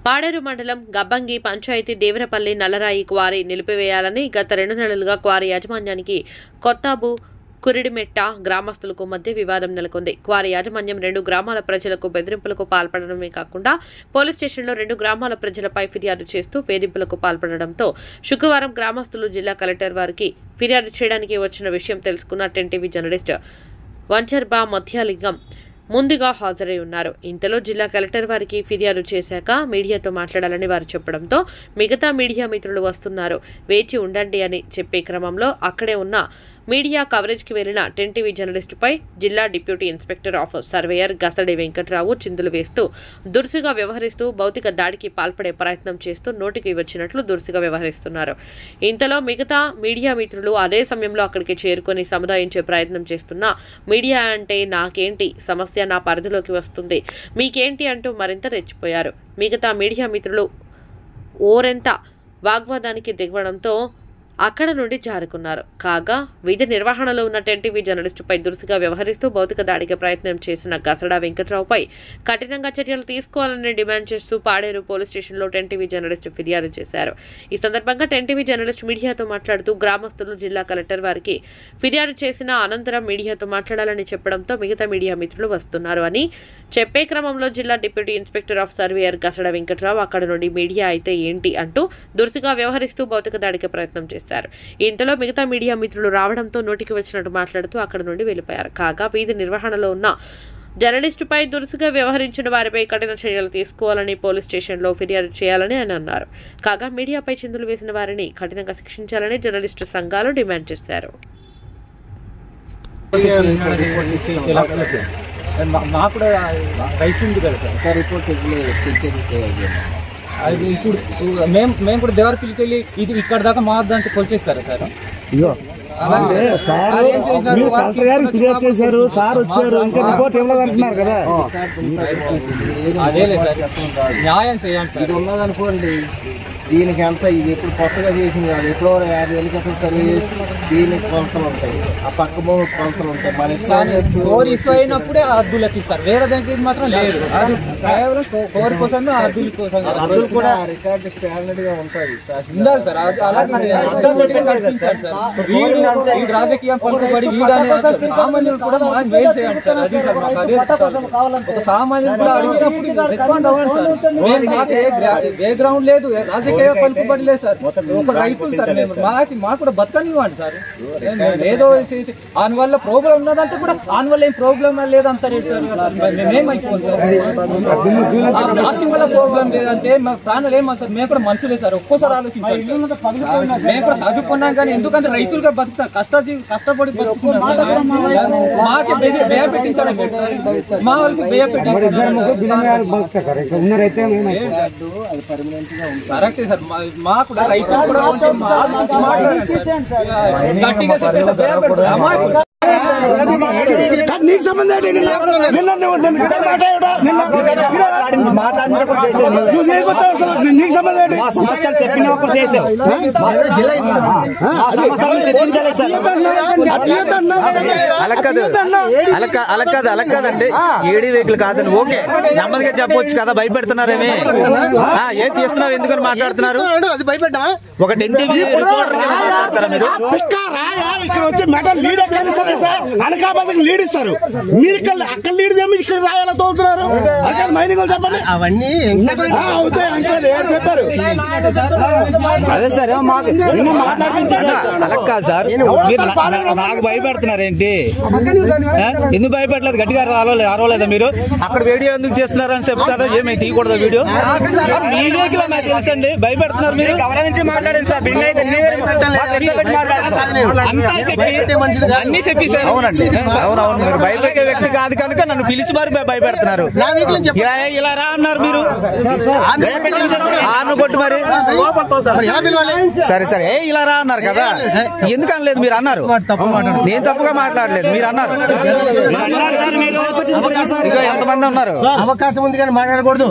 పాడేరు మండలం గబ్బంగి పంచాయతీ దేవరపల్లి నల్లరాయి క్వారీ నిలిపివేయాలని గత 2 నెలలుగా క్వారీ యాజమాన్యానికి కొత్తాబు కురిడిమెట్ట గ్రామస్తులకు మధ్య వివాదం నెలకొంది. క్వారీ యాజమాన్యం 2 గ్రామాల ప్రజలకు బెదిరింపులకు పాల్పడడమే కాకుండా పోలీస్ స్టేషన్లో 2 గ్రామాల ప్రజలపై ఫిర్యాదు చేస్తూ వేధింపులకు పాల్పడడంతో శుక్రవారం గ్రామస్తులు జిల్లా కలెక్టర్ వారికి ఫిర్యాదు చేయడానికి వచ్చిన విషయం తెలుసుకున్న 10 టీవీ జర్నలిస్ట్ వంచర్బా మధ్యలింగం ముందుగా హాజరై ఉన్నారు. ఇంతలో జిల్లా కలెక్టర్ వారికి ఫిర్యాదు చేశాక మీడియాతో మాట్లాడాలని వారు చెప్పడంతో మిగతా మీడియా మిత్రులు వస్తున్నారు, వేచి ఉండండి అని చెప్పే క్రమంలో అక్కడే ఉన్న మీడియా కవరేజ్కి వెళ్లిన 10 టీవీ జర్నలిస్టుపై జిల్లా deputy inspector of surveyor Gasadi Venkatrao చిందులు వేస్తూ దురుసుగా వ్యవహరిస్తూ భౌతిక దాడికి పాల్పడే ప్రయత్నం చేస్తూ నోటికి వచ్చినట్లు దురుసుగా వ్యవహరిస్తున్నారు. ఇంతలో మిగతా మీడియా మిత్రులు అదే సమయంలో అక్కడికి చేరుకొని సముదాయించే ప్రయత్నం చేస్తున్నా మీడియా అంటే నాకేంటి, సమస్య నా పరిధిలోకి వస్తుంది, మీకేంటి అంటూ మరింత రెచ్చిపోయారు. మిగతా మీడియా మిత్రులు ఓరెంత వాగ్వాదానికి దిగవడంతో అక్కడ నుండి జారుకున్నారు. కాగా విధి నిర్వహణలో ఉన్న 10 టీవీ జర్నలిస్టుపై దురుసుగా వ్యవహరిస్తూ భౌతిక దాడికి ప్రయత్నం చేసిన గసడా వెంకట్రావుపై కఠినంగా చర్యలు తీసుకోవాలని డిమాండ్ చేస్తూ పాడేరు పోలీస్ స్టేషన్లో 10 టీవీ జర్నలిస్టు ఫిర్యాదు చేశారు. ఈ సందర్భంగా 10 టీవీ జర్నలిస్ట్ మీడియాతో మాట్లాడుతూ గ్రామస్తులు జిల్లా కలెక్టర్ వారికి ఫిర్యాదు చేసిన అనంతరం మీడియాతో మాట్లాడాలని చెప్పడంతో మిగతా మీడియా మిత్రులు వస్తున్నారు అని చెప్పే క్రమంలో జిల్లా deputy inspector of surveyor Gasada Venkatrao అక్కడ నుండి మీడియా అయితే ఏంటి అంటూ దురుసుగా వ్యవహరిస్తూ భౌతిక దాడికి ప్రయత్నం చేశారు. ఇంతలో మిగతా మీడియా మిత్రులు రావడంతో నోటికి వచ్చినట్టు మాట్లాడుతూ అక్కడ నుండి వెళ్లిపోయారు. కాగా వీధి నిర్వహణలో ఉన్న జర్నలిస్టుపై దురుసుగా వ్యవహరించిన వారిపై కఠిన చర్యలు తీసుకోవాలని పోలీస్ స్టేషన్లో ఫిర్యాదు చేయాలని ఆయన అన్నారు. కాగా మీడియాపై చిందులు వేసిన వారిని కఠినంగా శిక్షించాలని జర్నలిస్టు సంఘాలు డిమాండ్ చేశారు. అది ఇప్పుడు మేము కూడా దేవరపల్లికి వెళ్ళి ఇది ఇక్కడ దాకా మా దాంతో కొలిచేస్తారా సార్? చేశారు సార్ వచ్చారు, ఇంకా రిపోర్ట్ ఇవ్వలేదంటున్నారు కదా. అదే సార్, న్యాయం చేయండి సార్. ఇది ఉన్నదనుకోండి, దీనికి ఎంత ఇది ఎప్పుడు కొత్తగా చేసింది కాదు, ఎప్పుడో 50 హెలికాప్టర్ సర్వే చేసి దీనికి కొలతలు ఉంటాయి, ఆ పక్క భూమి కొలతలు ఉంటాయి. మన ఇష్టం అయినప్పుడే అద్దులకి ఇస్తారు, వేరే దానికి మాత్రం లేదు. కోరి కోసం అద్దుల కోసం అద్దులు కూడా రికార్డు స్టాండర్డ్ గా ఉంటుంది ఉండాలి సార్. రాజకీయం పలుకుబడి సామాన్యులు కూడా మనం వేలు చేయాలి సార్. అది సార్ మాకు అదే ఒక సామాన్యులు కూడా అడిగినప్పుడు రెస్పాండ్ అవ్వండి సార్. మాకు ఏ గ్రౌండ్ లేదు, రాజకీయ పలుకుబడి లేదు సార్. ఒక రైతులు సార్, మాకు కూడా బతకనివ్వండి సార్. ఏదో దానివల్ల ప్రాబ్లం ఉన్నదంటే కూడా దానివల్ల ఏం ప్రాబ్లం లేదంతా లేదు సార్. మేమేమైపోయింది సార్, ప్లాస్టిక్ వల్ల ప్రాబ్లం లేదంటే మా ప్రాణాలు ఏమో సార్. మేము కూడా మనుషులే సార్, ఒక్కోసారి ఆలోచించాలి. మేము కూడా చదువుకున్నాం కానీ ఎందుకంటే రైతులుగా బతుకుతాం, కష్టపడి బతుకుతున్నాం. మాకే భయ పెట్టించాలి మా వాళ్ళకి, భయ పెట్టించారు. కరెక్టే సార్, మాకు కూడా రైతులు కూడా మాట్లాడారు. నీకు సంబంధం నీకు సంబంధం సమస్యలు చెప్పినప్పుడు చేసావు. అలా కాదండి, ఏడీ వెహికల్ కాదని ఓకే నెమ్మదిగా చెప్పొచ్చు కదా. భయపెడుతున్నారేమి? ఏం తీస్తున్నావు, ఎందుకని మాట్లాడుతున్నారు? ఒక 10 టీవీ మాట్లాడతారా మీరు? ఇక్కడ వచ్చి మెటల్ లీడ్ ఎక్కడ సార్, అనకాబాద్కి లీడ్ ఇస్తారు, మీరు ఇక్కడ అక్కడ లీడ్ చేసి ఇక్కడ రాయాల తోలుతున్నారు. అక్కడ మైనింగ్ చెప్పండి, అవన్నీ అవుతాయి అంటే చెప్పారు. అదే సార్, మాకు అలా కాదు సార్, నాకు భయపెడుతున్నారేంటి? ఎందుకు భయపెట్టలేదు? గట్టిగా అరవలేదా మీరు? అక్కడ వీడియో ఎందుకు చేస్తున్నారు అని చెప్తారా? ఏమైనా తీయకూడదా వీడియో? మీడియాకి నాకు తెలుసండి, భయపెడుతున్నారు మీరు. గౌరవించి మాట్లాడండి సార్. అవునండి, అవునవును, మీరు భయపెట్టే వ్యక్తి కాదు కనుక నన్ను పిలిచి మరి భయపెడుతున్నారు. ఇలా రా అన్నారు మీరు, కొట్టు మరి. సరే సరే, ఇలా రా అన్నారు కదా, ఎందుకు అనలేదు? మీరు అన్నారు, నేను తప్పుగా మాట్లాడలేదు, మీరు అన్నారు. ఎంతమంది ఉన్నారు? అవకాశం ఉంది కానీ మాట్లాడకూడదు.